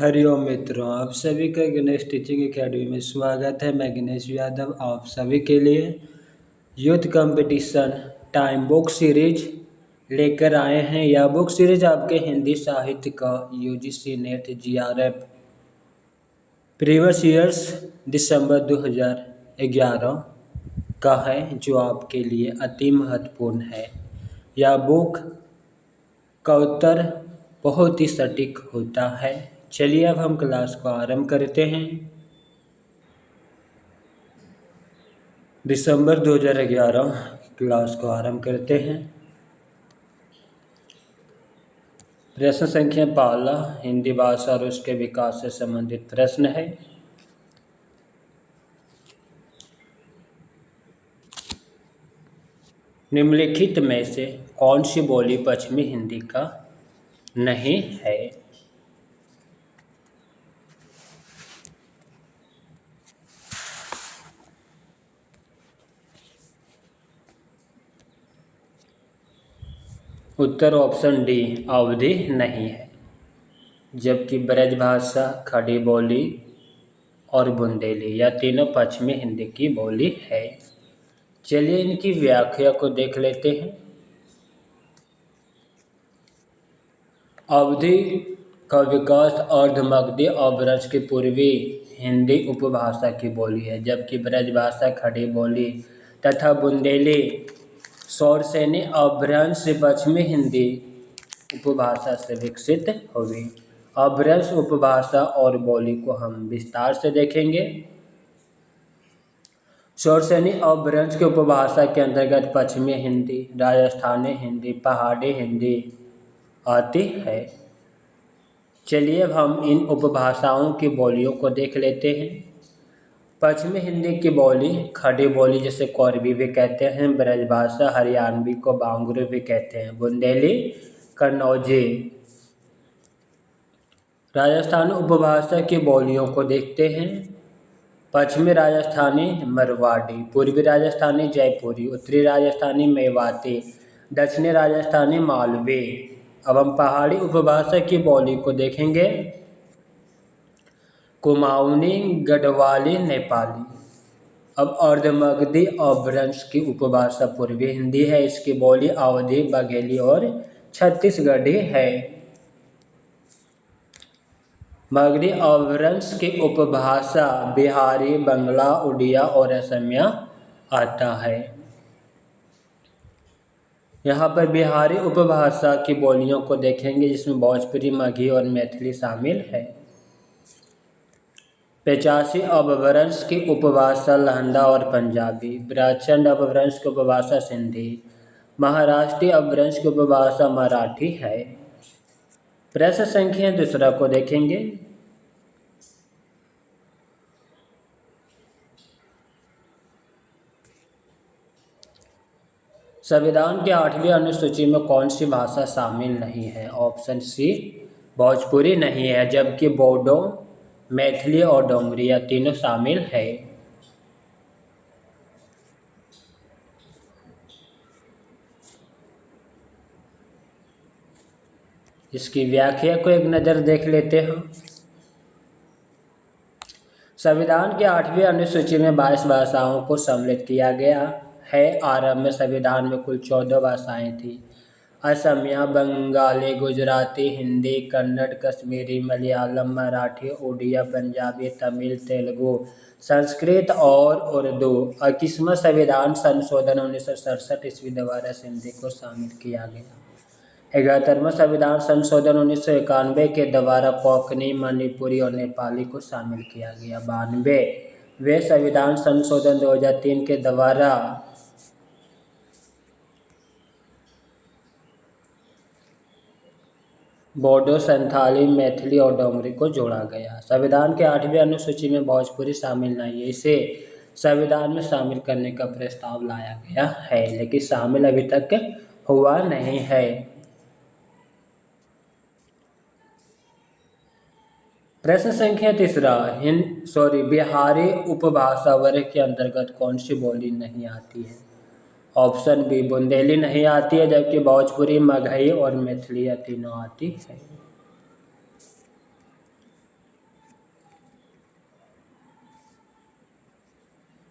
हरिओम मित्रों, आप सभी का गणेश टीचिंग एकेडमी में स्वागत है। मैं गणेश यादव आप सभी के लिए youth competition time book series लेकर आए हैं। यह बुक सीरीज आपके हिंदी साहित्य का UGC NET JRF previous years दिसंबर 2011 का है, जो आपके लिए अति महत्वपूर्ण है। यह बुक का उत्तर बहुत ही सटीक होता है। चलिए अब हम क्लास को आरंभ करते हैं। दिसंबर 2011 क्लास को आरंभ करते हैं। प्रश्न संख्या पहला हिंदी भाषा और उसके विकास से संबंधित प्रश्न है। निम्नलिखित में से कौन सी बोली पश्चिमी हिंदी का नहीं है? उत्तर ऑप्शन डी अवधि नहीं है, जबकि ब्रजभाषा, खड़ी बोली और बुंदेली यह तीनों पश्चिमी हिंदी की बोली है। चलिए इनकी व्याख्या को देख लेते हैं। अवधि का विकास अर्धमगधी अपभ्रंश की पूर्वी हिंदी उपभाषा की बोली है, जबकि ब्रजभाषा, खड़ी बोली तथा बुंदेली शौरसेनी अपभ्रंश से पश्चिमी हिंदी उपभाषा से विकसित हुई। अपभ्रंश उपभाषा और बोली को हम विस्तार से देखेंगे। शौरसेनी अपभ्रंश के उपभाषा के अंतर्गत पश्चिमी हिंदी, राजस्थानी हिंदी, पहाड़ी हिंदी आती है। चलिए अब हम इन उपभाषाओं की बोलियों को देख लेते हैं। पश्चिमी हिंदी की बोली खड़ी बोली जिसे कोरबी भी कहते हैं, ब्रजभाषा हरियाणवी को बांगरू भी कहते हैं, बुंदेली कन्नौजी। राजस्थानी उपभाषा की बोलियों को देखते हैं। पश्चिमी राजस्थानी मरवाड़ी, पूर्वी राजस्थानी जयपुरी, उत्तरी राजस्थानी मेवाती, दक्षिणी राजस्थानी मालवी। अब हम पहाड़ी उपभाषा की बोली को देखेंगे। कुमाऊनी, गढ़वाली, नेपाली। अब अर्धमगधी अपभ्रंश की उपभाषा पूर्वी हिंदी है। इसकी बोली अवधी, बघेली और छत्तीसगढ़ी है। मगधी अपभ्रंश की उपभाषा बिहारी, बंगला, उड़िया और असमिया आता है। यहाँ पर बिहारी उपभाषा की बोलियों को देखेंगे, जिसमें भोजपुरी, मगही और मैथिली शामिल है। 85 अपभ्रंश की उपभाषा लहंदा और पंजाबी। ब्रजखंड अपभ्रंश की उपभाषा सिंधी। महाराष्ट्रीय अपभ्रंश की उपभाषा मराठी है। प्रश्न संख्या दूसरा को देखेंगे। संविधान की 8वीं अनुसूची में कौन सी भाषा शामिल नहीं है? ऑप्शन सी भोजपुरी नहीं है, जबकि बोडो, मैथिली और डोगरी यह तीनों शामिल है। इसकी व्याख्या को एक नज़र देख लेते हैं। संविधान की 8वीं अनुसूची में 22 भाषाओं को सम्मिलित किया गया है। आरंभ में संविधान में कुल 14 भाषाएं थी। असमिया, बंगाली, गुजराती, हिंदी, कन्नड़, कश्मीरी, मलयालम, मराठी, उड़िया, पंजाबी, तमिल, तेलुगु, संस्कृत और उर्दू। 21वां संविधान संशोधन 1967 ईस्वी द्वारा सिंधी को शामिल किया गया। 71वां संविधान संशोधन 1991 के द्वारा कोंकणी, मणिपुरी और नेपाली को शामिल किया गया। 92वें संविधान संशोधन 2003 के द्वारा बोडो, संथाली, मैथिली और डोगरी को जोड़ा गया। संविधान के 8वीं अनुसूची में भोजपुरी शामिल नहीं है। इसे संविधान में शामिल करने का प्रस्ताव लाया गया है, लेकिन शामिल अभी तक हुआ नहीं है। प्रश्न संख्या तीसरा बिहारी उपभाषा वर्ग के अंतर्गत कौन सी बोली नहीं आती है? ऑप्शन बी बुंदेली नहीं आती है, जबकि भोजपुरी, मगही और मैथिली तीनों आती है।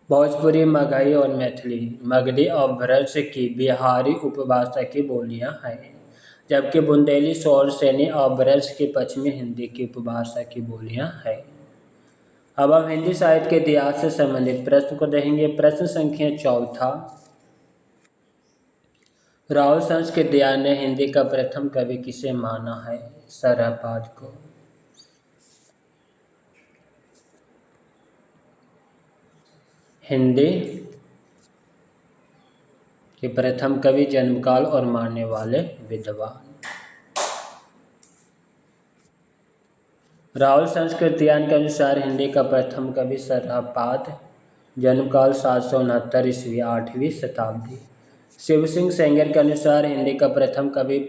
भोजपुरी, मगही और मैथिली मगधी और ब्रज की बिहारी उपभाषा की बोलियां हैं, जबकि बुंदेली, शौरसेनी और ब्रज की पश्चिमी हिंदी की उपभाषा की बोलियां हैं। अब हम हिंदी साहित्य के इतिहास से संबंधित प्रश्न को देखेंगे। प्रश्न संख्या 4। राहुल संस्कृतिया ने हिंदी का प्रथम कवि किसे माना है? सरहपाद को। हिंदी के प्रथम कवि, जन्मकाल और मानने वाले विद्वान। राहुल संस्कृतियान के अनुसार हिंदी का प्रथम कवि सरहपाद, जन्मकाल 769 ईस्वी, 8वीं शताब्दी। शिव सिंह सेंगर के अनुसार हिंदी का प्रथम कवि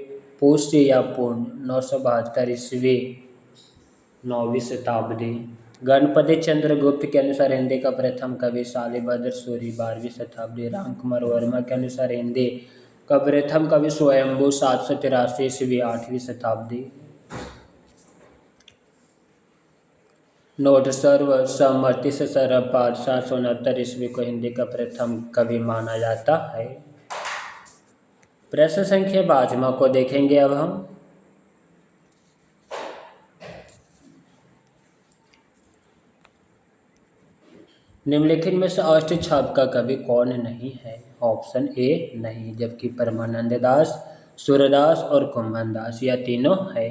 पुष्य या पूर्ण, 972 ईस्वी, 9वीं शताब्दी। गणपति चंद्र गुप्त के अनुसार हिंदी का प्रथम कवि शालिभद्र सूरि, 12वीं शताब्दी। राम कुमार वर्मा के अनुसार हिंदी का प्रथम कवि स्वयंभू, 783 ईस्वी, 8वीं शताब्दी। नोट: सर्वसम्मति से सरहपाद 769 ईस्वी को हिंदी का प्रथम कवि माना जाता है। प्रश्न संख्या 5 को देखेंगे अब हम। निम्नलिखित में से अष्टछाप का कवि कौन नहीं है? ऑप्शन ए नहीं, जबकि परमानंद दास, सूरदास और कुंभन दास, यह तीनों है।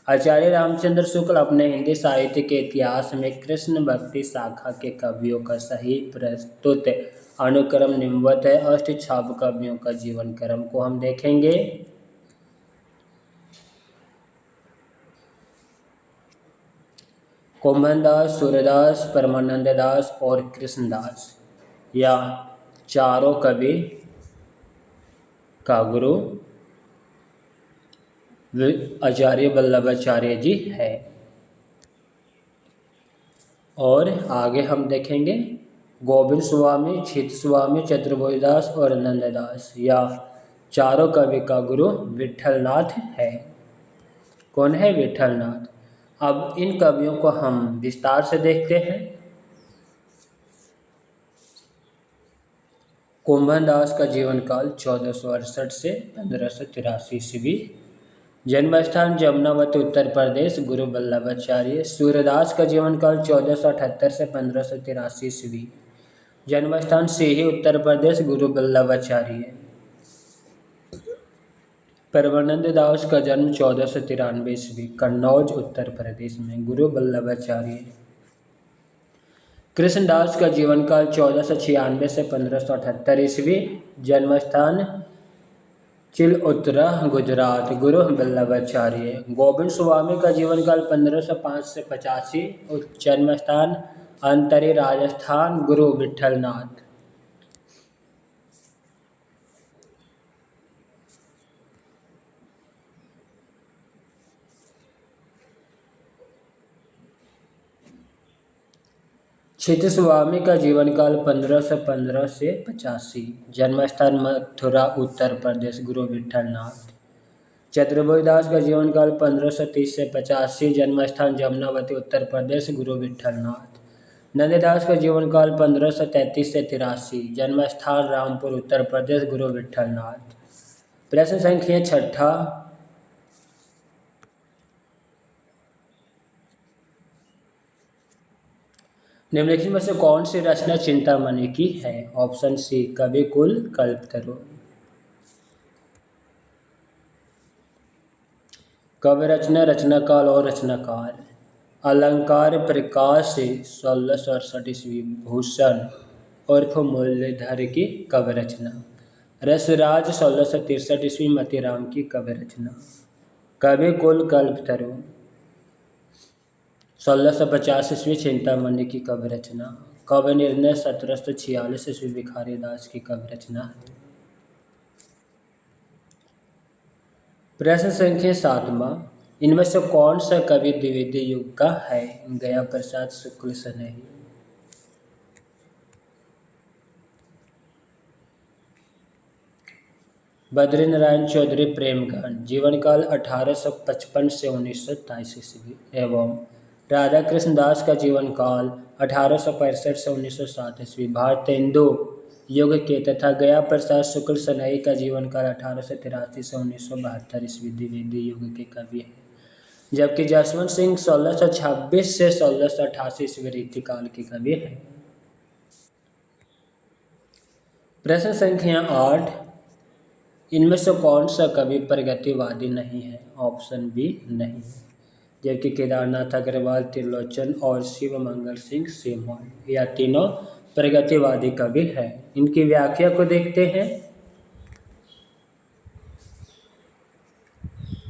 आचार्य रामचंद्र शुक्ल अपने हिंदी साहित्य के इतिहास में कृष्ण भक्ति शाखा के कवियों का सही प्रस्तुत अनुक्रम निम्नवत है। अष्टछाप कवियों का जीवन क्रम को हम देखेंगे। कुंभन दास, सूरदास, परमानंद दास और कृष्णदास, या चारों कवि का गुरु आचार्य वल्लभाचार्य जी है। और आगे हम देखेंगे गोविंद स्वामी, छित स्वामी, चतुर्भुजदास और नंददास, या चारों कवि का गुरु विठलनाथ है। कौन है? विठलनाथ। अब इन कवियों को हम विस्तार से देखते हैं। कुंभन दास का जीवन काल 1468 से 1583 ईस्वी। जन्म स्थान जमुनावती, उत्तर प्रदेश, गुरु वल्लभाचार्य। सूरदास का जीवन काल 1478 से 1583 ईस्वी। जन्म स्थान सीही, उत्तर प्रदेश, गुरु वल्लभाचार्य। परमानंद दास का जन्म 1493 ईस्वी, कन्नौज, उत्तर प्रदेश में, गुरु वल्लभाचार्य। कृष्णदास का जीवन काल 1496 से 1578 ईस्वी। जन्म स्थान चिलउतरा, गुजरात, गुरु वल्लभाचार्य। गोविंद स्वामी का जीवन काल 1505 से 85, जन्म स्थान अंतरी, राजस्थान, गुरु विठलनाथ। छित स्वामी का जीवन काल 1515 से 85, जन्म स्थान मथुरा, उत्तर प्रदेश, गुरु विठलनाथ। चतुर्भुजदास का जीवन काल 1530 से 85, जन्म स्थान जमुनावती, उत्तर प्रदेश, गुरु विठलनाथ। नंददास का जीवन काल 1533 से 83, जन्म स्थान रामपुर, उत्तर प्रदेश, गुरु विठलनाथ। प्रश्न संख्या 6। निम्नलिखित में से कौन सी रचना चिंतामणि की है? ऑप्शन सी, कवि कुल कल्पतरु। कवि रचना, रचनाकाल और रचनाकार। अलंकार प्रकाश 1668 ईस्वी, भूषण उर्फ मुरलीधर की कवि रचना। रसराज 1663 ईस्वी, मतीराम की कवि रचना। कवि कुल कल्पतरु 1650 ईस्वी, चिंतामणि की कवि रचना। कवि निर्णय 1746 ईस्वी, भिखारी दास की कवि रचना है। प्रश्न संख्या 7। इनमें से कौन सा कवि द्विवेदी युग का है? गया प्रसाद शुक्ल सनेही। बद्रीनारायण चौधरी प्रेमगढ़, जीवन काल 1855 से 1927 ईस्वी, एवं राधा कृष्ण दास का जीवन काल 1865 से 1907 ईस्वी। भारतेंदु युग के तथा गया प्रसाद शुक्ल सनई का जीवन काल 1883 से 1972 ईस्वी द्विवेदी युग के कवि हैं। जबकि जसवंत सिंह 1626 से 1688 ईस्वी रीतिकाल के कवि हैं। प्रश्न संख्या 8, इनमें से कौन सा कवि प्रगतिवादी नहीं है? ऑप्शन बी नहीं, जबकि केदारनाथ अग्रवाल, त्रिलोचन और शिव मंगल सिंह सीमोन, यह तीनों प्रगतिवादी कवि हैं। इनकी व्याख्या को देखते हैं।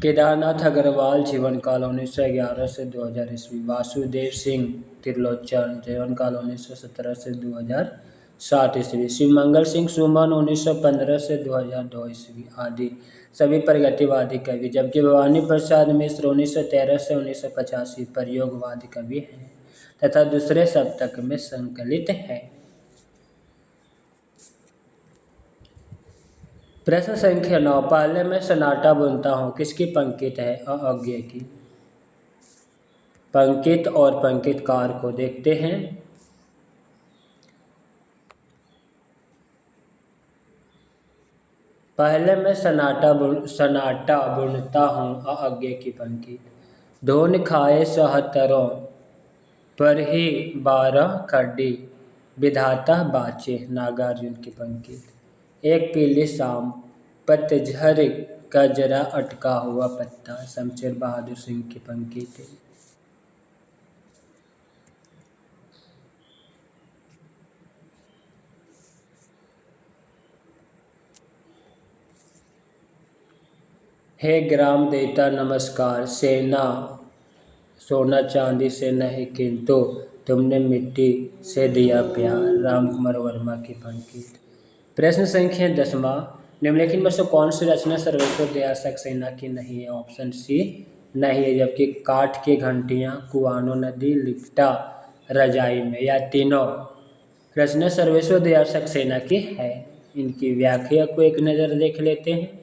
केदारनाथ अग्रवाल जीवन काल 1911 से 2000 ईस्वी। वासुदेव सिंह त्रिलोचन जीवन काल 1917 से 2007 ईस्वी। शिव मंगल सिंह सुमन 1915 से 2002 ईस्वी आदि सभी प्रगतिवादी कवि। जबकि भवानी प्रसाद मिश्र 1913 से 1985 प्रयोगवादी कवि हैं तथा दूसरे शतक में संकलित हैं। प्रश्न संख्या 9, पहले मैं सन्नाटा बुनता हूँ किसकी पंक्ति है? अज्ञ की। पंक्ति और पंक्तिकार को देखते हैं। पहले मैं सन्नाटा बुनता हूँ अज्ञ की पंक्ति। धोन खाए 77 पर ही 12 खड्डी, विधाता बाचे, नागार्जुन की पंक्ति। एक पीली शाम, पतझड़ का जरा अटका हुआ पत्ता, शमशेर बहादुर सिंह की पंक्ति थी। हे ग्राम देवता नमस्कार, सेना सोना चांदी से नहीं किंतु तुमने मिट्टी से दिया प्यार, राम कुमार वर्मा की पंक्ति। प्रश्न संख्या 10वां, निम्नलिखित में से कौन सी रचना सर्वेश्वर दयाल सक्सेना की नहीं है? ऑप्शन सी नहीं है, जबकि काठ की घंटियां, कुआनो नदी, लिपटा रजाई में, या तीनों रचना सर्वेश्वर दयाल सक्सेना की है। इनकी व्याख्या को एक नज़र देख लेते हैं।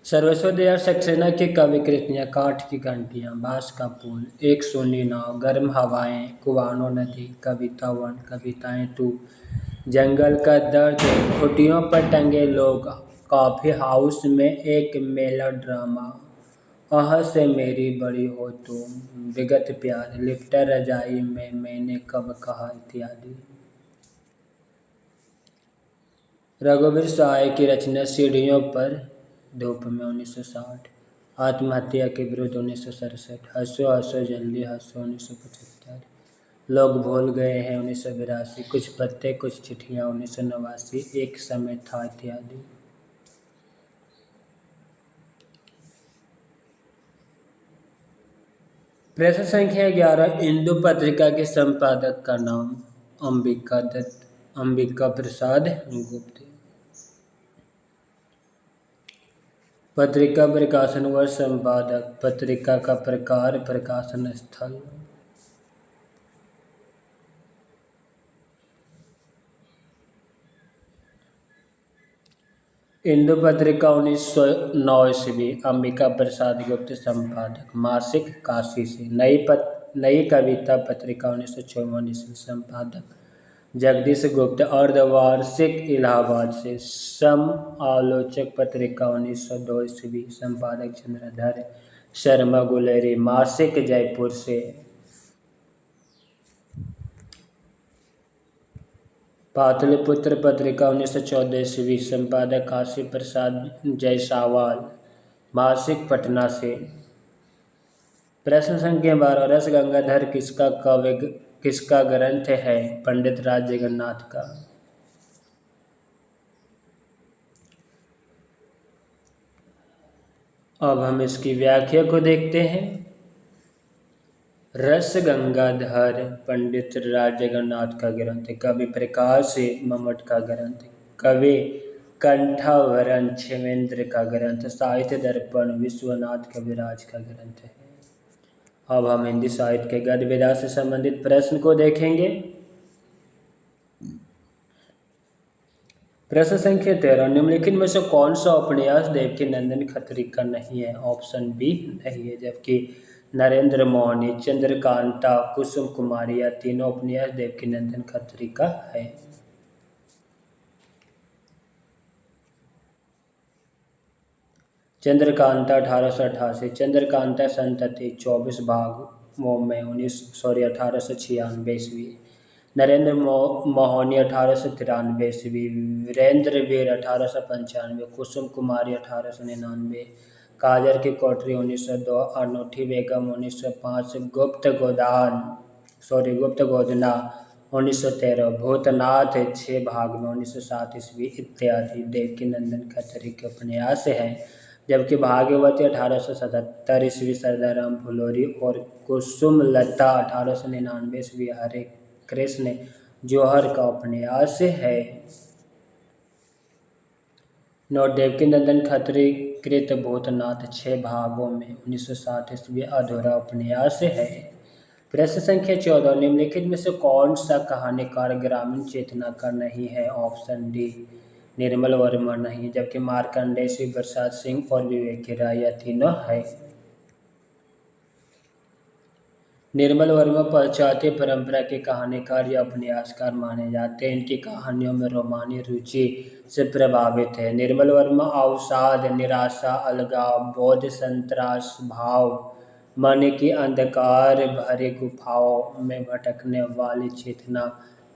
सर्वेश्वर दयाल सक्सेना की कवि कृतियाँ काठ की घंटियाँ, बांस का पुल, एक सोनी नाव, गर्म हवाएं, कुआनो नदी, कविता वन, कविताएं तू, जंगल का दर्द, खुटियों पर टंगे लोग, कॉफी हाउस में एक मेलोड्रामा, आह से मेरी बड़ी हो तुम, विगत प्यार, लिपटा रजाई में मैंने कब कहा, इत्यादि। रघुवीर सहाय की रचना सीढ़ियों पर धूप में 1960, आत्महत्या के विरुद्ध 1967, हंसो हंसो जल्दी हंसो 1975, लोग भूल गए हैं 1982, कुछ पत्ते कुछ चिट्ठियाँ 1989, एक समय था, इत्यादि। प्रश्न संख्या 11, इंदु पत्रिका के संपादक का नाम? अंबिका प्रसाद गुप्त। पत्रिका प्रकाशन वर्ष, संपादक, पत्रिका का प्रकार, प्रकाशन स्थल। इंदु पत्रिका 1909 ईस्वी, अंबिका प्रसाद गुप्त संपादक। मासिक काशी से। नई कविता पत्रिका 1954 ईस्वी, संपादक जगदीश गुप्त। अर्धवार्षिक इलाहाबाद से। सम आलोचक पत्रिका 1902 ईस्वी, संपादक चंद्रधर शर्मा गुलेरी। मासिक जयपुर से। पाटलिपुत्र पत्रिका 1914 ईस्वी, संपादक काशी प्रसाद जायसवाल। मासिक पटना से। प्रश्न संख्या 12, रस गंगाधर किसका ग्रंथ है? पंडित राज जगन्नाथ का। अब हम इसकी व्याख्या को देखते हैं। रस गंगाधर पंडित राज जगन्नाथ का ग्रंथ, कवि प्रकाश मम्मट का ग्रंथ, कवि कंठाभरण क्षेमेंद्र का ग्रंथ, साहित्य दर्पण विश्वनाथ कविराज का ग्रंथ है। अब हम हिंदी साहित्य के गद्य विधा से संबंधित प्रश्न को देखेंगे। प्रश्न संख्या 13, निम्नलिखित में से कौन सा उपन्यास देवकी नंदन खत्री का नहीं है? ऑप्शन बी नहीं है, जबकि नरेंद्र मोहनी, चंद्रकांता, कुसुम कुमारी या तीनों उपन्यास देवकी नंदन खत्री का है। चंद्रकांता 1888, चंद्रकांता संतति 24 भागों में 1896 ईस्वी, नरेंद्र मोहनी 1893 ईस्वी, वीरेंद्र वीर 1895, कुसुम कुमारी 1899, काजर की कोठरी 1902, अनूठी बेगम 1905, गुप्त गोदना 1913, भूतनाथ 6 भाग में 1907 ईस्वी इत्यादि देवकी नंदन खत्री के उपन्यास हैं। जबकि भाग्यवती 1877 ईस्वी, सरदाराम फुलोरी और कुसुमलता 1899 ईस्वी हरे कृष्ण जौहर का उपन्यास है। नोट, देवकी नंदन खत्री कृत भूतनाथ 6 भागों में 1907 ईस्वी अधूरा उपन्यास है। प्रश्न संख्या 14, निम्नलिखित में से कौन सा कहानीकार ग्रामीण चेतना का नहीं है? ऑप्शन डी निर्मल वर्मा नहीं, जबकि मार्कंडेय, शिव प्रसाद सिंह और विवेकी राय यह तीनों है। निर्मल वर्मा पाश्चात्य परंपरा के कहानीकार या उपन्यासकार माने जाते हैं। इनकी कहानियों में रोमानी रुचि से प्रभावित है। निर्मल वर्मा अवसाद, निराशा, अलगाव, बोध, संतरास भाव, मन की अंधकार भरी गुफाओं में भटकने वाली चेतना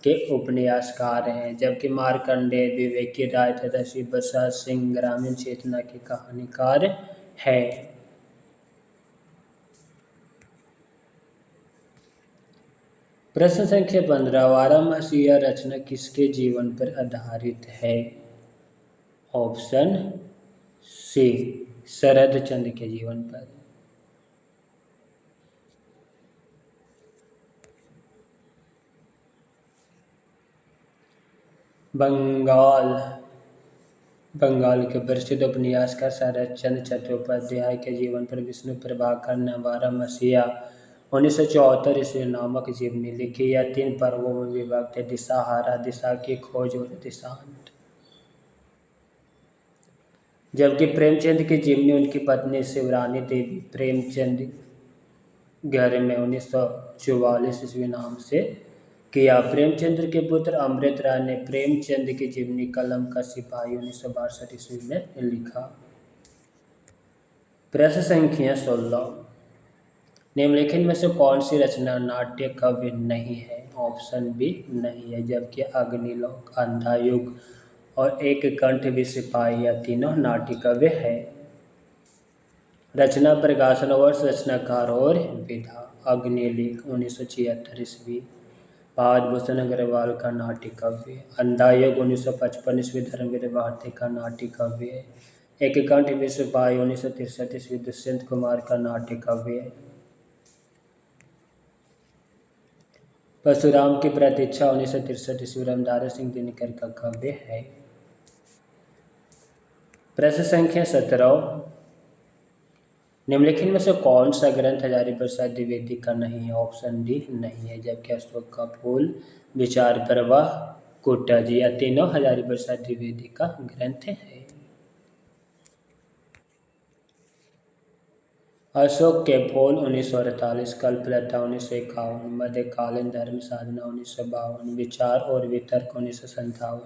के उपन्यासकार हैं, जबकि मार्कंडेय, विवेकी राय तथा शिव प्रसाद सिंह ग्रामीण चेतना के कहानीकार हैं। प्रश्न संख्या 15, वाराणसी रचना किसके जीवन पर आधारित है? ऑप्शन सी शरद चंद्र के जीवन पर। बंगाल के प्रसिद्ध उपन्यासकार शरद चंद्र चट्टोपाध्याय के जीवन पर विष्णु प्रभाकर ने वाराणसिया 1974 ईस्वी नामक जीवनी लिखी। यह 3 पर्वों में विभक्त है: दिशाहारा, दिशा की खोज और दिशांत। जबकि प्रेमचंद की जीवनी उनकी पत्नी शिवरानी देवी प्रेमचंद घर में 1944 ईस्वी नाम से किया। प्रेमचंद्र के पुत्र अमृत राय ने प्रेमचंद की जीवनी कलम का सिपाही 1962 ईस्वी में लिखा। प्रश्न संख्या 16, निम्नलिखित में से कौन सी रचना नाट्य काव्य नहीं है? ऑप्शन बी नहीं है, जबकि अग्निलोक, अंधा युग और एक कंठ भी सिपाही या तीनों नाट्य काव्य है। रचना, प्रकाशन वर्ष, रचनाकार और विधा। अग्निलेख 1976 ईस्वी, भावभूषण अग्रवाल का नाट्य काव्य। अंधा युग 1955 ईस्वी, धर्मवीर भारती का नाट्य काव्य है। एक कंठ भी सिपाही 1963 ईस्वी, दुष्यंत कुमार का नाट्य काव्य है। परशुराम की प्रतीक्षा 1963 ईस्वी, रामधारी सिंह दिनकर का काव्य है। प्रश्न संख्या 17, निम्नलिखित में से कौन सा ग्रंथ हजारी प्रसाद द्विवेदी का नहीं है? ऑप्शन डी नहीं है, जबकि अशोक का फूल, विचार प्रवाह, कुट्टाजी या तीनों हजारी प्रसाद द्विवेदी का ग्रंथ है। अशोक के फूल 1948, कल्पलता 1951, मध्यकालीन धर्म साधना 1952, विचार और वितर्क 1957,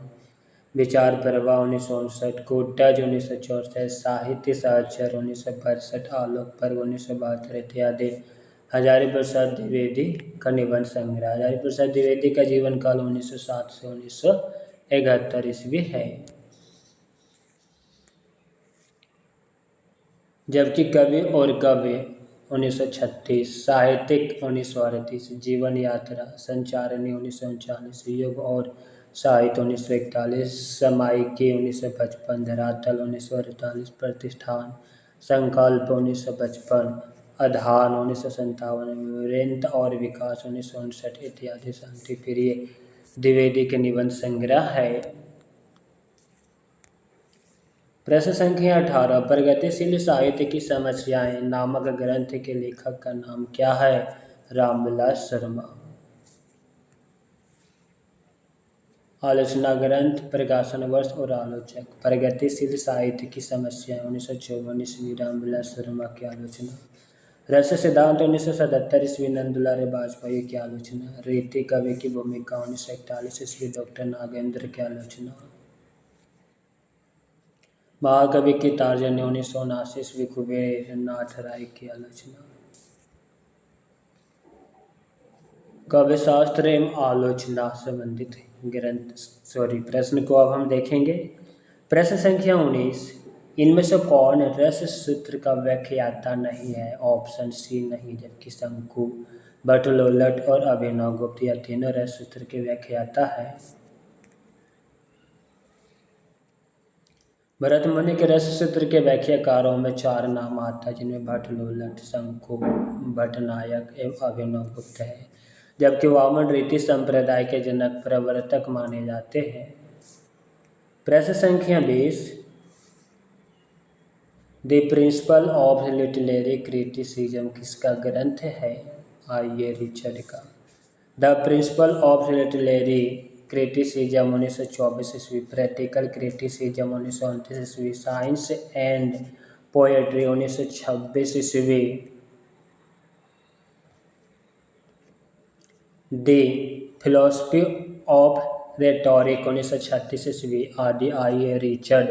विचार प्रवाह 1959, कुट्टाज 1964, साहित्य साक्षर 1962, आलोक पर्व 1972 इत्यादि हजारी प्रसाद द्विवेदी का निबंध संग्रह। हजारी प्रसाद द्विवेदी का जीवन काल 1907 से 1971 ईस्वी है। जबकि कवि और काव्य 1936, साहित्यिक 1938, जीवन यात्रा संचारणी 1939, युग और साहित्य 1941, समायिकी 1955, धरातल 1948, प्रतिष्ठान, संकल्प 1955, आधान 1957, वृंत और विकास 1959 इत्यादि शांति प्रिय द्विवेदी के निबंध संग्रह है। प्रश्न संख्या 18, प्रगतिशील साहित्य की समस्याएं नामक ग्रंथ के लेखक का नाम क्या है? रामविलास शर्मा। आलोचना ग्रंथ, प्रकाशन वर्ष और आलोचक। प्रगतिशील साहित्य की समस्याएं 1954 ईस्वी, रामविलास शर्मा की आलोचना। रस सिद्धांत 1977 ईस्वी, नंदुलाल वाजपेयी की आलोचना। रीति कवि की भूमिका 1941 ईस्वी, डॉक्टर नागेंद्र की आलोचना। महाकवि की तर्जनी 1979 ईस्वी, कुबेर नाथ राय की आलोचना। काव्यशास्त्र एवं आलोचना संबंधित प्रश्न को अब हम देखेंगे। प्रश्न संख्या 19, इनमें से कौन रस सूत्र का व्याख्याता नहीं है? ऑप्शन सी नहीं, जबकि शंकु, बर्टोलोट और अभिनवगुप्त यह तीनों रस सूत्र के व्याख्याता है। भरत मुनि के रस सूत्र के व्याख्याकारों में 4 नाम आता है, जिनमें बर्टोलोट, शंकु, भट्टनायक एवं अभिनवगुप्त है, जबकि वामन रीति संप्रदाय के जनक प्रवर्तक माने जाते हैं। प्रश्न संख्या 20, the principle of literary criticism किसका ग्रंथ है? आइए रिचर्ड का। The principle of literary criticism 1924 ईस्वी, प्रैक्टिकल क्रिटिसिज्म 1929 ईस्वी, साइंस एंड पोएट्री 1926 ईस्वी, द फिलोसफी ऑफ रेटोरिक 1936 ईस्वी आदि। आइए रिचर्ड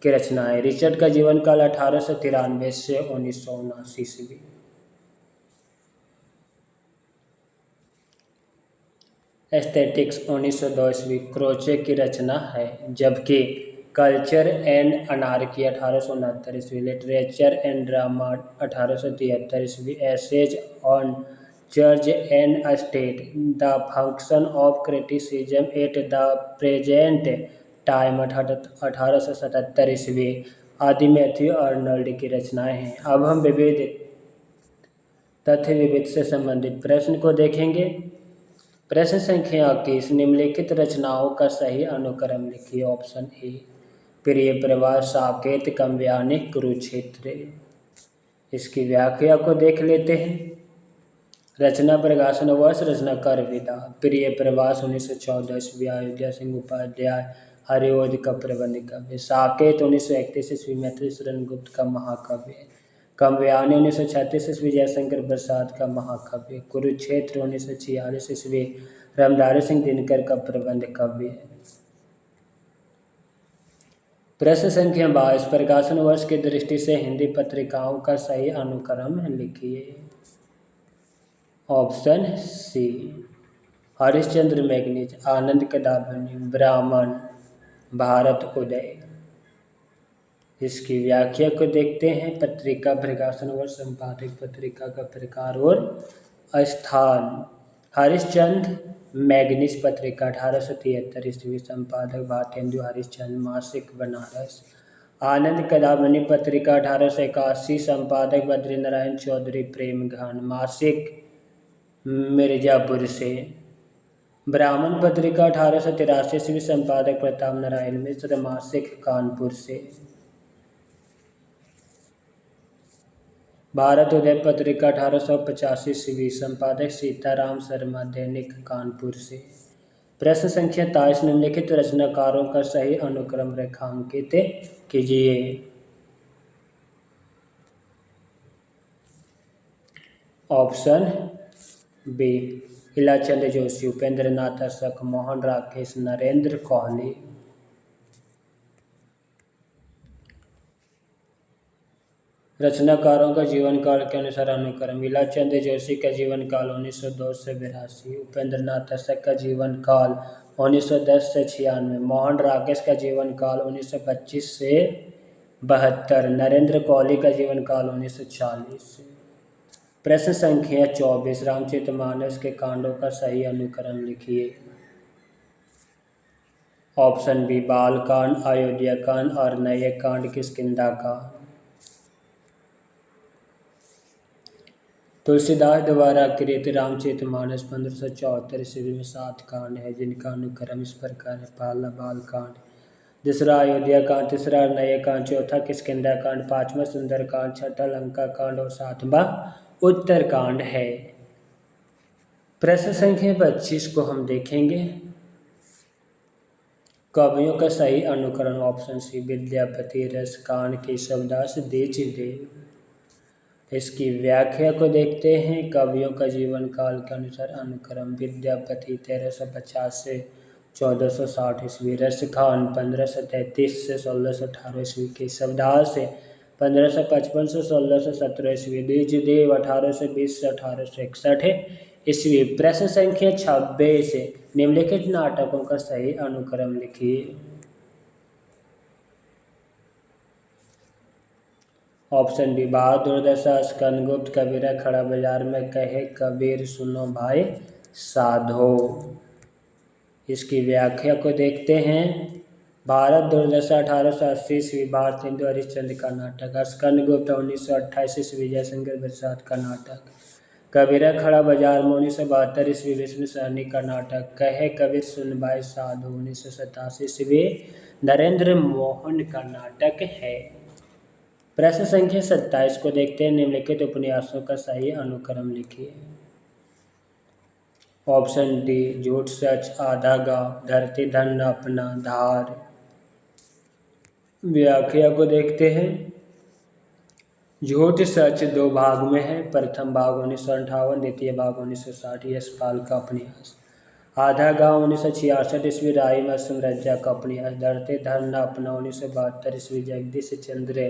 की रचनाएं। रिचर्ड का जीवन काल 1893 से 1979 ईस्वी। एस्थेटिक्स 1902 ईस्वी क्रोचे की रचना है, जबकि कल्चर एंड अनार्की 1869 ईस्वी, लिटरेचर एंड ड्रामा 1873 ईस्वी, essays on church and state, the function of criticism at the present time 1877 ईस्वी आदि मैथ्यू आर्नल्ड की रचनाएं हैं। अब हम विविध तथ्य विविध से संबंधित प्रश्न को देखेंगे। प्रश्न संख्या 21, निम्नलिखित रचनाओं का सही अनुक्रम लिखिए। ऑप्शन ए प्रिय प्रवाह, साकेत, काव्यानि, कुरुक्षेत्र। इसकी व्याख्या को देख लेते हैं। रचना, प्रकाशन वर्ष, रचनाकार विधा। प्रिय प्रवास 1914 ईस्वी, अयोध्या सिंह उपाध्याय हरिओद का प्रबंध काव्य। साकेत 1931 ईस्वी, मैथिली शरण गुप्त का महाकाव्य। काव्यानि 1936 ईस्वी, जयशंकर प्रसाद का महाकाव्य। कुरुक्षेत्र 1946 ईस्वी, रामधारी सिंह दिनकर का प्रबंध काव्य है। प्रश्न संख्या 22, प्रकाशन वर्ष की दृष्टि से हिंदी पत्रिकाओं का सही अनुक्रम लिखिए। ऑप्शन सी हरिश्चंद्र मैगजीन, आनंद कदाबनी, ब्राह्मण, भारत उदय। इसकी व्याख्या को देखते हैं। पत्रिका, प्रकाशन वर्ष, संपादक, पत्रिका का प्रकार और स्थान। हरिश्चंद्र मैगजीन पत्रिका 1873 ईस्वी, संपादक भारतेंदु हरिश्चंद्र, मासिक बनारस। आनंद कदाबनी पत्रिका 1881, संपादक बद्रीनारायण चौधरी, प्रेम घन, मासिक मिर्जापुर से। ब्राह्मण पत्रिका 1883 ईस्वी, संपादक प्रताप नारायण मिश्र, मासिक कानपुर से। भारत उदय पत्रिका 1885 ईस्वी, संपादक सीताराम शर्मा, दैनिक कानपुर से। प्रश्न संख्या 23, निम्नलिखित रचनाकारों का सही अनुक्रम रेखांकित कीजिए। Option B Ilachand Joshi, Upendra Nath Ashok, Mohan Rakesh, Narendra Kohli. रचनाकारों का जीवन काल के अनुसार अनुक्रम। इलाचंद जोशी का जीवन काल 1902 से 82, उपेंद्र नाथ अशोक का जीवन काल 1910 से 96, मोहन राकेश का जीवन काल 1925 से 72, नरेंद्र कोहली का जीवन काल 1940। प्रश्न संख्या 24, रामचरितमानस के कांडों का सही अनुक्रम लिखिए। ऑप्शन बी बाल कांड, अयोध्या कांड, और नए कांड, किष्किंधा कांड। तुलसीदास द्वारा कृत रामचरितमानस 1574 ईस्वी में 7 कांड है, जिनका अनुक्रम इस प्रकार है। पहला बाल कांड, दूसरा अयोध्या कांड, तीसरा नए कांड, चौथा किष्किंधा कांड, पांचवा सुंदर कांड, छठा लंका कांड और सातवां उत्तर कांड है। प्रश्न संख्या 25 को हम देखेंगे। कवियों का सही अनुकरण ऑप्शन सी विद्यापति, रसखान, केशवदास, देव। इसकी व्याख्या को देखते हैं। कवियों का जीवन काल के अनुसार अनुक्रम विद्यापति 1350 से 1460 ईस्वी, रसखान 1533 से 1618 ईस्वी, केशवदास 1555 से 1617 ईस्वी, देव 1820 से 1861 ईस्वी। प्रश्न संख्या 26, निम्नलिखित नाटकों का सही अनुक्रम लिखिए। ऑप्शन बी बहादुर दशा, स्कंदगुप्त, कबीरा खड़ा बाजार में, कहे कबीर सुनो भाई साधो। इसकी व्याख्या को देखते हैं। भारत दुर्दशा 1880 ईस्वी, भारत हिंदू हरिश्चंद्र का नाटक। स्कंदगुप्त 1928 ईस्वी, जयशंकर प्रसाद का नाटक। कबीरा खड़ा बाजार में 1972 ईस्वी, विष्णु सहनी का नाटक। कहे कबीर सुन भाई साधो 1987 ईस्वी, नरेंद्र मोहन का नाटक है। प्रश्न संख्या 27 को देखते हैं। निम्नलिखित उपन्यासों का सही अनुक्रम लिखिए। ऑप्शन डी झूठ सच, आधा गांव, धरती धन अपना, धार। व्याख्या को देखते हैं। झूठ सच 2 भाग में है। प्रथम भाग 1958, द्वितीय भाग 1960, यशपाल का उपन्यास। आधा गांव 1966 ईस्वी, राई मसूम रज्जा का उपन्यास। धरती धन अपना 1972 ईस्वी, जगदीश चंद्र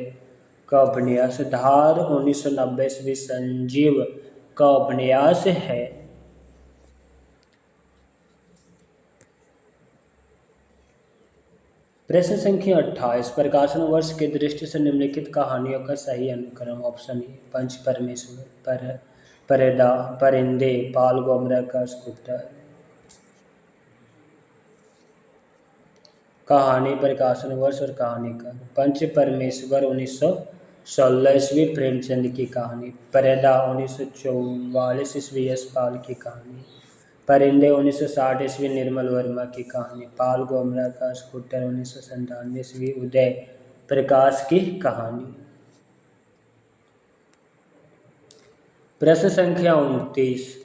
का उपन्यास। धार 1990 ईस्वी, संजीव का उपन्यास है। प्रश्न संख्या 28, प्रकाशन वर्ष की दृष्टि से निम्नलिखित कहानियों का सही अनुक्रम। ऑप्शन ए पंच परमेश्वर, परिंदे, पाल गोमरा का स्कूटर। कहानी, प्रकाशन वर्ष और कहानीकार। पंच परमेश्वर 1916 ईस्वी, प्रेमचंद की कहानी। परिंदा 1944 ईस्वी, यशपाल की कहानी। परिंदे 1960 ईस्वी, निर्मल वर्मा की कहानी। पाल गोमरा का स्कूटर 1997 ईस्वी, उदय प्रकाश की कहानी। प्रश्न संख्या 29,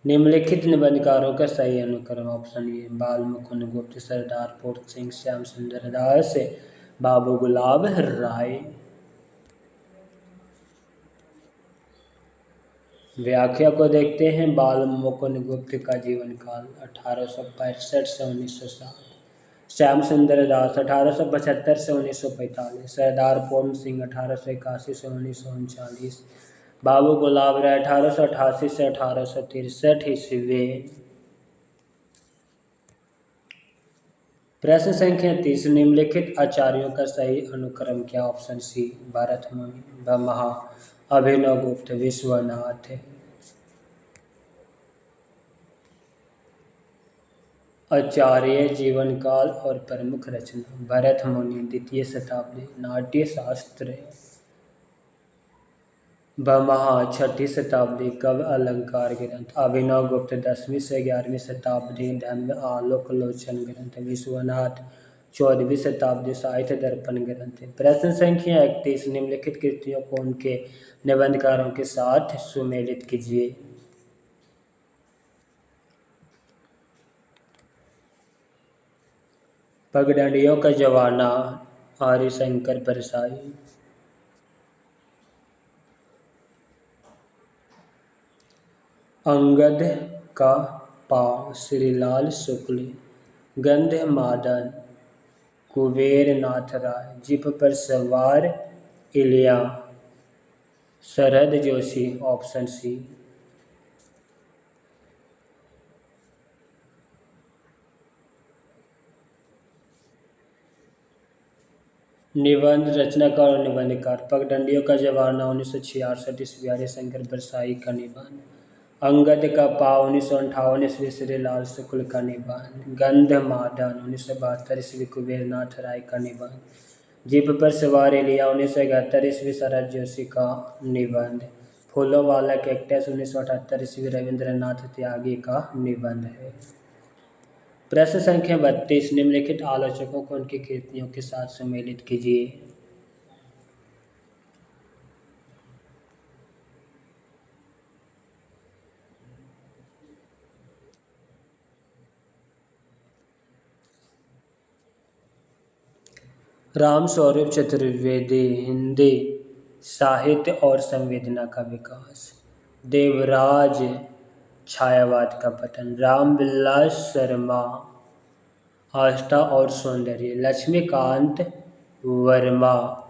निम्नलिखित निबंधकारों का सही अनुक्रम। ऑप्शन ए बाल मुकुंद गुप्त, सरदार पूर्ण सिंह, श्याम सुंदर दास, बाबू गुलाब राय। व्याख्या को देखते हैं। बाल मुकुंद गुप्त का जीवन काल 1865 से 1960, श्याम सुंदर दास 1875 से 1945, सरदार पूर्ण सिंह 1881 से 1939, बाबू गुलाब राय 1888 से 1863 ईस्वी। प्रश्न संख्या 30, निम्नलिखित आचार्यों का सही अनुक्रम क्या। ऑप्शन सी भरत मुनि, ब्रह्मा, अभिनव गुप्त, विश्वनाथ। आचार्य जीवन काल और प्रमुख रचना। भरत मुनि 2वीं शताब्दी, नाट्य शास्त्र। ब्रह्मा 6वीं शताब्दी, काव्य अलंकार ग्रंथ। अभिनव गुप्त 10वीं से 11वीं शताब्दी, धम्म आलोकलोचन ग्रंथ। विश्वनाथ 14वीं शताब्दी, साहित्य दर्पण ग्रंथ। प्रश्न संख्या 31, निम्नलिखित कृतियों को उनके निबंधकारों के साथ सुमेलित कीजिए। पगडंडियों का जमाना, हरिशंकर परसाई। अंगद का पाँव, श्रीलाल शुक्ल। गंधमादन, कुबेर नाथ राय। जीप पर सवार, इलिया। Sharad Joshi, option C. निबंध रचनाकार और निबंधकार। पगडंडियों का जमाना 1966 ईस्वी, हरिशंकर परसाई का निबंध। अंगद का पाँव 1958 ईस्वी, श्रीलाल शुक्ल का निबंध। गंधमादन 1972 ईस्वी, कुबेर नाथ राय का निबंध। जीप पर सवार इलिया 1971 ईस्वी, शरद जोशी का निबंध। फूलों वाला कैक्टस 1978 ईस्वी, रविंद्रनाथ त्यागी का निबंध है। प्रश्न संख्या 32, निम्नलिखित आलोचकों को उनकी कृतियों के साथ सम्मिलित कीजिए। राम स्वरूप चतुर्वेदी, हिंदी साहित्य और संवेदना का विकास। देवराज छायावाद का पतन। रामविलास शर्मा, आस्था और सौंदर्य। लक्ष्मीकांत वर्मा,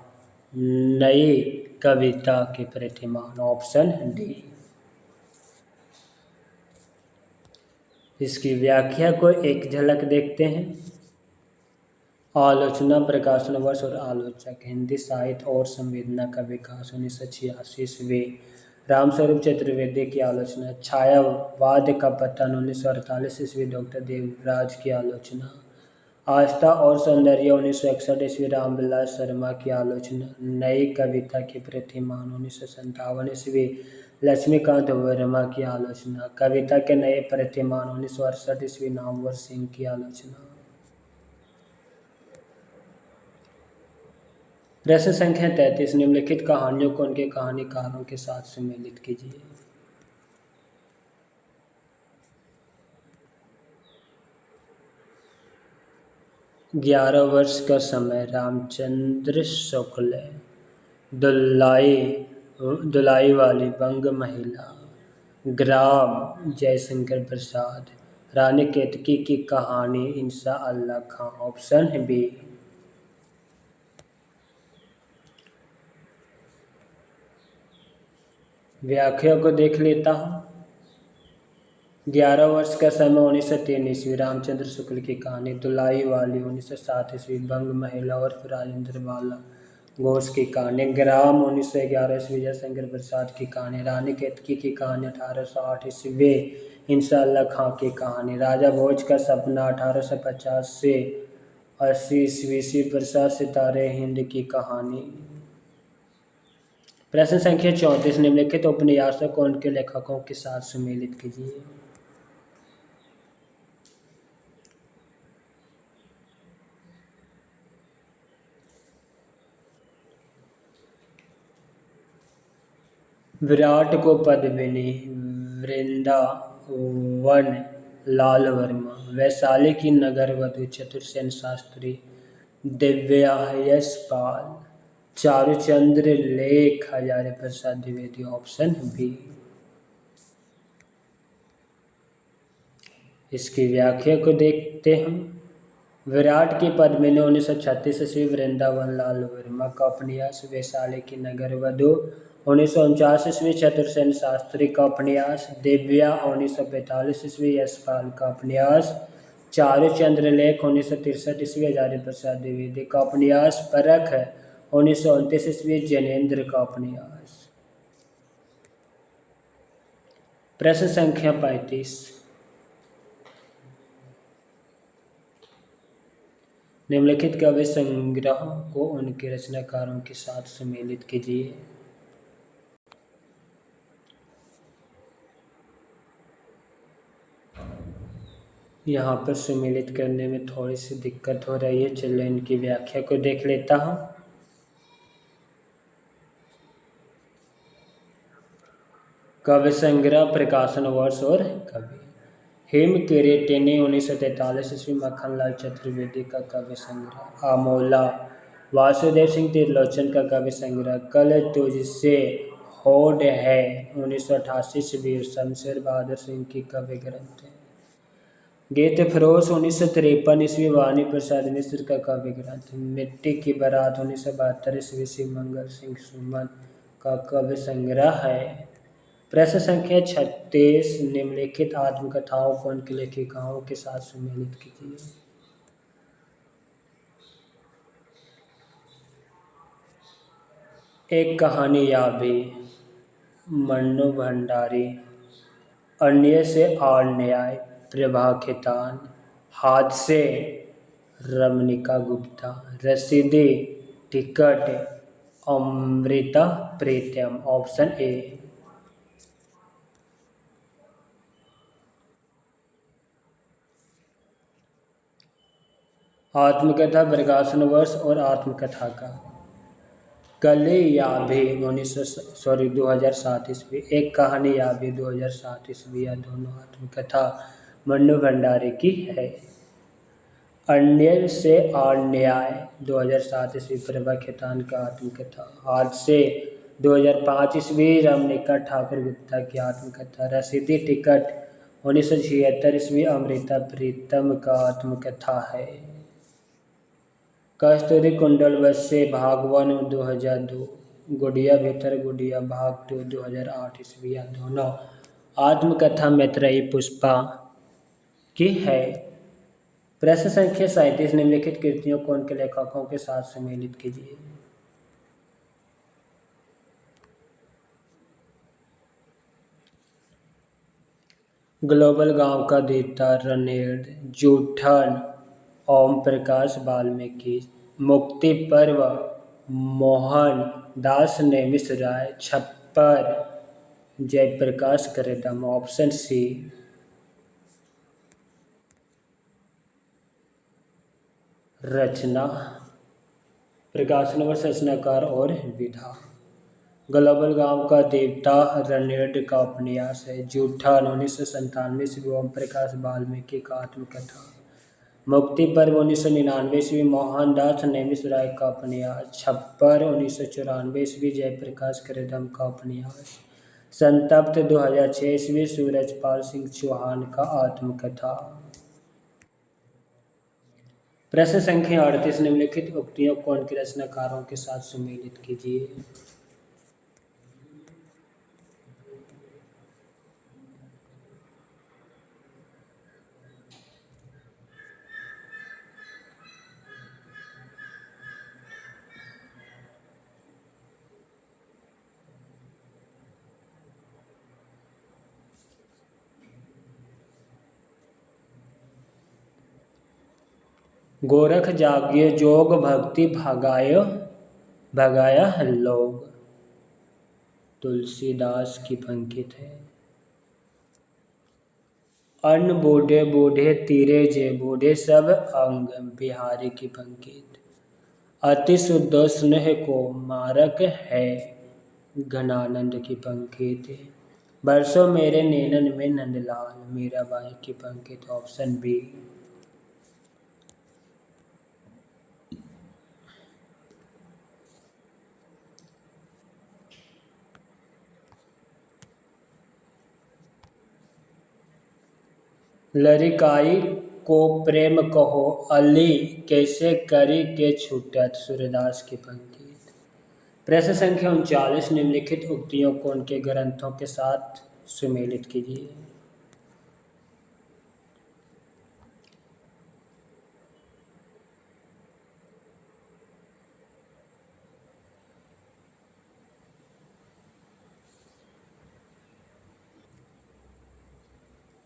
नई कविता के प्रतिमान। Option D. इसकी व्याख्या को एक झलक देखते हैं। आलोचना, प्रकाशन वर्ष और आलोचक। हिंदी साहित्य और संवेदना का विकास 1986 ईस्वी। रामस्वरूप चतुर्वेदी की आलोचना। छायावाद का पतन 1948 ईस्वी, डॉक्टर देवराज की आलोचना। आस्था और सौंदर्य 1961 ईस्वी, रामविलास शर्मा की आलोचना। नई कविता के प्रतिमान 1957 ईस्वी, लक्ष्मीकांत वर्मा की आलोचना। कविता के नए प्रतिमान 1968 ईस्वी, नामवर सिंह की आलोचना। प्रश्न संख्या 33, निम्नलिखित कहानियों को उनके कहानीकारों के साथ सम्मिलित कीजिए। ग्यारह वर्ष का समय। रामचंद्र शुक्ल। दुलाई वाली बंग महिला। ग्राम जयशंकर प्रसाद। रानी केतकी की कहानी इंशा अल्लाह खां। Option B. व्याख्या को देख लेता हूँ। 11 वर्ष का समय 1903 ईस्वी, रामचंद्र शुक्ल की कहानी। दुलाई वाली 1907 ईस्वी, बंग महिला और राजेंद्र बाला घोष की कहानी। ग्राम 1911 ईस्वी, जयशंकर प्रसाद की कहानी। रानी केतकी की कहानी 1808 ईस्वी, इंशा अल्लाह खां की कहानी। राजा भोज का सपना 1850 से 80 ईस्वी, प्रसाद सितारे हिंद की कहानी। प्रश्न संख्या 34, निम्नलिखित उपन्यासों को उनके लेखकों के साथ सम्मिलित कीजिए। विराट को पद्मिनी। वृंदावन लाल वर्मा। वैशाली की नगर वधु चतुरसेन शास्त्री। दिव्या यशपाल। चारुचंद्र लेख हजारी प्रसाद द्विवेदी। Option B. इसकी व्याख्या को देखते हैं। विराट की पद्मिनी 1936 ईस्वी, वृंदावन लाल वर्मा का उपन्यास। वैशाली की नगर वधु 1949 ईस्वी, चतुरसेन शास्त्री का उपन्यास। दिव्या 1945 ईस्वी, यशपाल का उपन्यास। चारुचंद्र लेख 1963 ईस्वी, हजारी प्रसाद द्विवेदी का उपन्यास। परख 1929 ईस्वी, जैनेन्द्र का उपन्यास। प्रश्न संख्या 35, निम्नलिखित काव्य संग्रह को उनके रचनाकारों के साथ सम्मिलित कीजिए। यहाँ पर सम्मिलित करने में थोड़ी सी दिक्कत हो रही है, चलिए इनकी व्याख्या को देख लेता हूँ। काव्य संग्रह, प्रकाशन वर्ष और कवि। हिम किरीटिनी 1943 ईस्वी, मक्खनलाल चतुर्वेदी का काव्य संग्रह। आमोला वासुदेव सिंह त्रिलोचन का काव्य संग्रह। कल तुझसे होड़ है 1988 ईस्वी, शमशेर बहादुर सिंह की काव्य ग्रंथ है। गीत फरोश 1953 ईस्वी, वाणी प्रसाद मिश्र का काव्य ग्रंथ। मिट्टी की बारात 1972 ईस्वी, शिव मंगल सिंह सुमन का काव्य संग्रह है। प्रश्न संख्या 36, निम्नलिखित आत्मकथाओं को उनके लेखिकाओं के साथ सम्मिलित कीजिए। एक कहानी याबी, मन्नू भंडारी। अन्य से और न्याय, प्रभा खेतान। हादसे, रमनिका गुप्ता। रसीदी ticket, Amrita Pritam. Option A. आत्मकथा, प्रकाशन वर्ष और आत्मकथा का। कली याबी 2007 ईस्वी। एक कहानी याबी 2007 ईस्वी। यह दोनों आत्मकथा मन्नू भंडारी की है। अन्य से अन्याय 2007 ईस्वी प्रभा खेतान का आत्मकथा। आज से 2005 ईस्वी रमणिका ठाकुर गुप्ता की आत्मकथा। रसीदी टिकट 1976 ईस्वी अमृता प्रीतम का आत्मकथा है। कस्तूरी कुंडल बसे भाग 1 2002, गुड़िया भीतर गुड़िया भाग 2 2008 ईस्वी। यह दोनों आत्मकथा मैत्रेयी पुष्पा की है। प्रश्न संख्या 37 निम्नलिखित कृतियों को उनके लेखकों के साथ सम्मिलित कीजिए। ग्लोबल गांव का देवता रणेर, जूठन ओम प्रकाश वाल्मीकि, मुक्ति पर्व मोहन दास नेमिष राय, छप्पर जयप्रकाश करेदम। Option C. रचना प्रकाशन वर्ष, रचनाकार और विधा। ग्लोबल गांव का देवता रणेर का उपन्यास है। जूठन 1997 ईस्वी ओम प्रकाश वाल्मीकि का आत्मकथा। मुक्ति पर्व 1999 ईस्वी मोहनदास नेमिष राय का उपन्यास। छप्पर 1994 ईस्वी जयप्रकाश करेदम का उपन्यास। संतप्त 2006 ईस्वी सूरजपाल सिंह चौहान का आत्मकथा। प्रश्न संख्या 38 निम्नलिखित उक्तियों को उनके रचनाकारों के साथ सम्मिलित कीजिए। गोरख जागियो जोग भक्ति भगाया लोग, तुलसीदास की पंक्ति है। अन्न बूढ़े बूढ़े तीरे जे बूढ़े सब अंग, बिहारी की पंक्ति। अति शुद्ध स्नेह को मारक है, घनानंद की पंक्ति। बरसों मेरे नैनन में नंदलाल, मीराबाई की पंक्ति। Option B. लड़िकाई को प्रेम कहो अली, कैसे करी के छूटत, सूरदास की पंक्ति। प्रश्न संख्या 39 निम्नलिखित उक्तियों को उनके ग्रंथों के साथ सुमेलित कीजिए।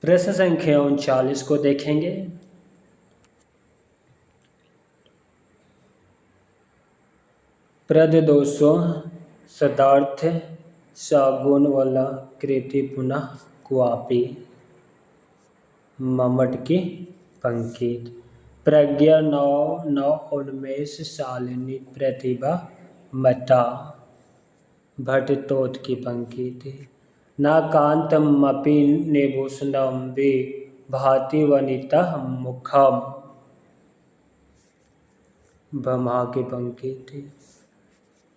प्रश्न संख्या 39 को देखेंगे। प्रदोषों सदार्थ सागुन वाला कृति पुनः कुआपी, मम्मट की पंक्ति। प्रज्ञा नव नव उन्मेष शालिनी प्रतिभा मता, भट्टतोत की पंक्ति। ना कांतमपि निभूषणं वि भाति वनिता मुखम, ब्रह्मा की पंक्ति।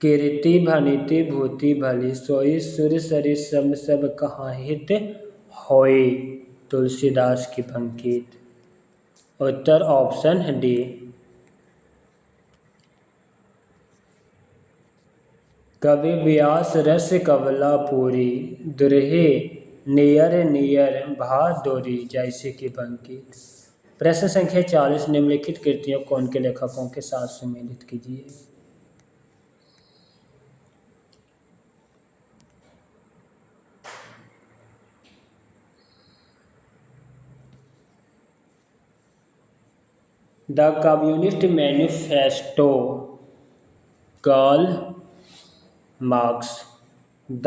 कीर्ति भनिति भूति भली, सोई सुर सरि सम सब कहाँ हित होई, तुलसीदास की पंक्ति। उत्तर ऑप्शन डी। कवि व्यास रस कवला पूरी, दुरहे नियर नियर भा दोरी, जैसे की पंक्ति। प्रश्न संख्या 40 निम्नलिखित कृतियों को उनके लेखकों के साथ सम्मिलित कीजिए। The communist manifesto, Karl Marx. The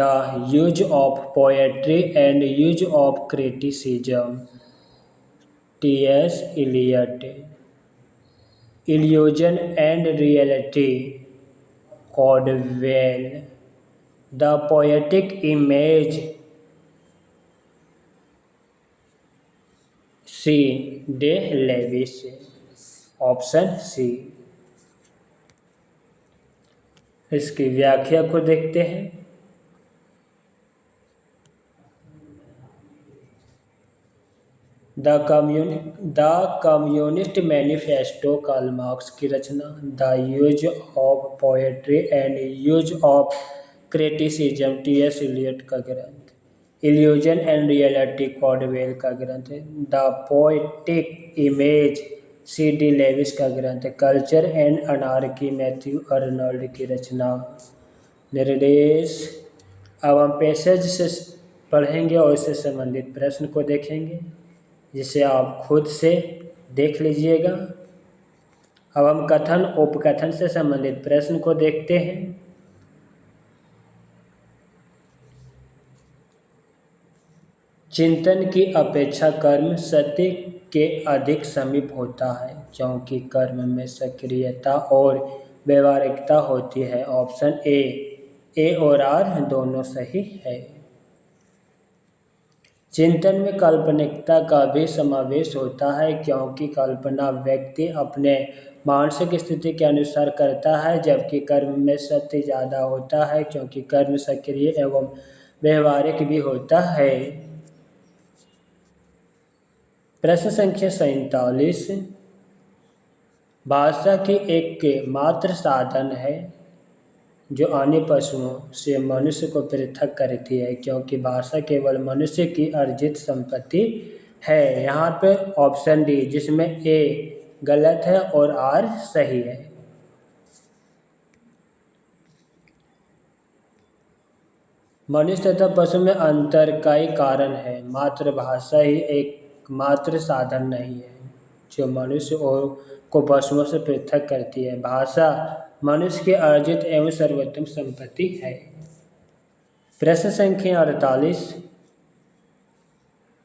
use of poetry and use of criticism, T S. Eliot. Illusion and reality, Caudwell. The poetic image, C. Day Lewis. Option C. इसकी व्याख्या को देखते हैं। The communist manifesto Karl Marx की रचना। The use of poetry and use of criticism T S. Eliot का ग्रंथ। Illusion and reality Caudwell का ग्रंथ है। The poetic image C D. Lewis का ग्रंथ है। Culture and anarchy Matthew Arnold की रचना। निर्देश। अब हम पैसेज से पढ़ेंगे और इससे संबंधित प्रश्न को देखेंगे, जिसे आप खुद से देख लीजिएगा। अब हम कथन उपकथन से संबंधित प्रश्न को देखते हैं। चिंतन की अपेक्षा कर्म सत्य के अधिक समीप होता है, क्योंकि कर्म में सक्रियता और व्यवहारिकता होती है। ऑप्शन ए और आर दोनों सही है। चिंतन में काल्पनिकता का भी समावेश होता है, क्योंकि कल्पना व्यक्ति अपने मानसिक स्थिति के अनुसार करता है, जबकि कर्म में सत्य ज़्यादा होता है, क्योंकि कर्म सक्रिय एवं व्यवहारिक भी होता है। प्रश्न संख्या 47। भाषा की एक मात्र साधन है जो अन्य पशुओं से मनुष्य को पृथक करती है, क्योंकि भाषा केवल मनुष्य की अर्जित संपत्ति है। यहाँ पे ऑप्शन डी, जिसमें ए गलत है और आर सही है। मनुष्य तथा पशु में अंतर का ही कारण है। मातृभाषा ही एकमात्र साधन नहीं है जो मनुष्य और को पशुओं से पृथक करती है। भाषा मनुष्य की अर्जित एवं सर्वोत्तम संपत्ति है। प्रश्न संख्या 48।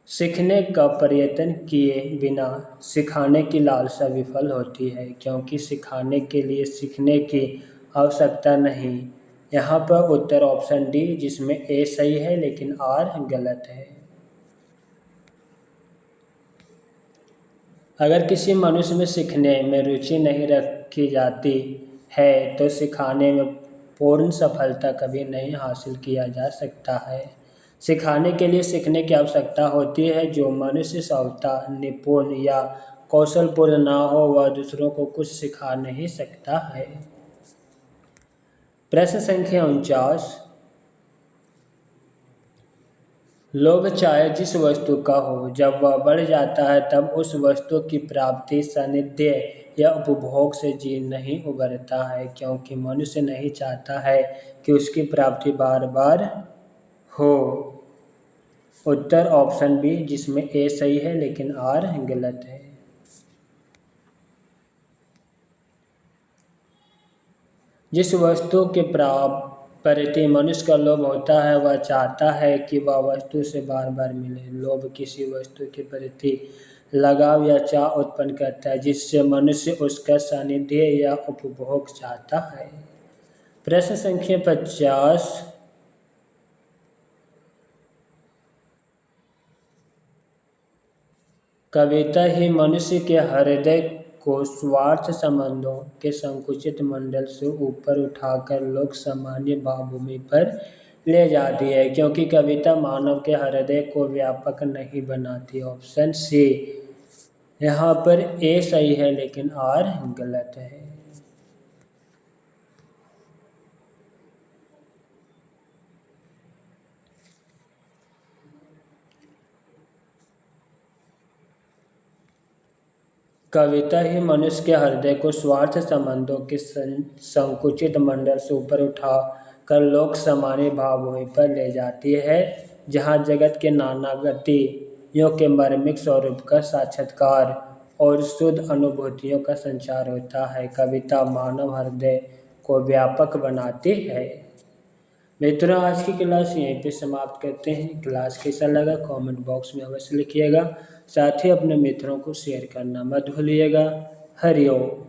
सीखने का प्रयत्न किए बिना सिखाने की लालसा विफल होती है, क्योंकि सिखाने के लिए सीखने की आवश्यकता नहीं। यहाँ पर उत्तर ऑप्शन डी, जिसमें ए सही है लेकिन आर गलत है। अगर किसी मनुष्य में सीखने में रुचि नहीं रखी जाती है तो सिखाने में पूर्ण सफलता कभी नहीं हासिल किया जा सकता है। सिखाने के लिए सीखने की आवश्यकता होती है। जो मनुष्य स्वतः निपुण या कौशलपूर्ण ना हो वह दूसरों को कुछ सिखा नहीं सकता है। प्रश्न संख्या 49। लोभ चाहे जिस वस्तु का हो, जब वह बढ़ जाता है तब उस वस्तु की प्राप्ति, सानिध्य या उपभोग से जी नहीं उबरता है, क्योंकि मनुष्य नहीं चाहता है कि उसकी प्राप्ति बार बार हो। उत्तर ऑप्शन बी, जिसमें ए सही है लेकिन आर गलत है। जिस वस्तु के प्रति मनुष्य का लोभ होता है वह चाहता है कि वह वस्तु से बार बार मिले। लोभ किसी वस्तु के प्रति लगाव या चाह उत्पन्न करता है, जिससे मनुष्य उसका सानिध्य या उपभोग चाहता है। प्रश्न संख्या 50। कविता ही मनुष्य के हृदय को स्वार्थ संबंधों के संकुचित मंडल से ऊपर उठाकर लोक सामान्य भावभूमि पर ले जाती है, क्योंकि कविता मानव के हृदय को व्यापक नहीं बनाती। ऑप्शन सी, यहाँ पर ए सही है लेकिन आर गलत है। कविता ही मनुष्य के हृदय को स्वार्थ संबंधों के संकुचित मंडल से ऊपर उठा कर लोक सामान्य भावभूमि पर ले जाती है, जहाँ जगत के नाना गतियों के मर्मिक स्वरूप का साक्षात्कार और शुद्ध अनुभूतियों का संचार होता है। कविता मानव हृदय को व्यापक बनाती है। मित्रों, आज की क्लास यहीं पे समाप्त करते हैं। क्लास कैसा लगा कमेंट बॉक्स में अवश्य लिखिएगा। साथ ही अपने मित्रों को शेयर करना मत भूलिएगा। हरि ओम।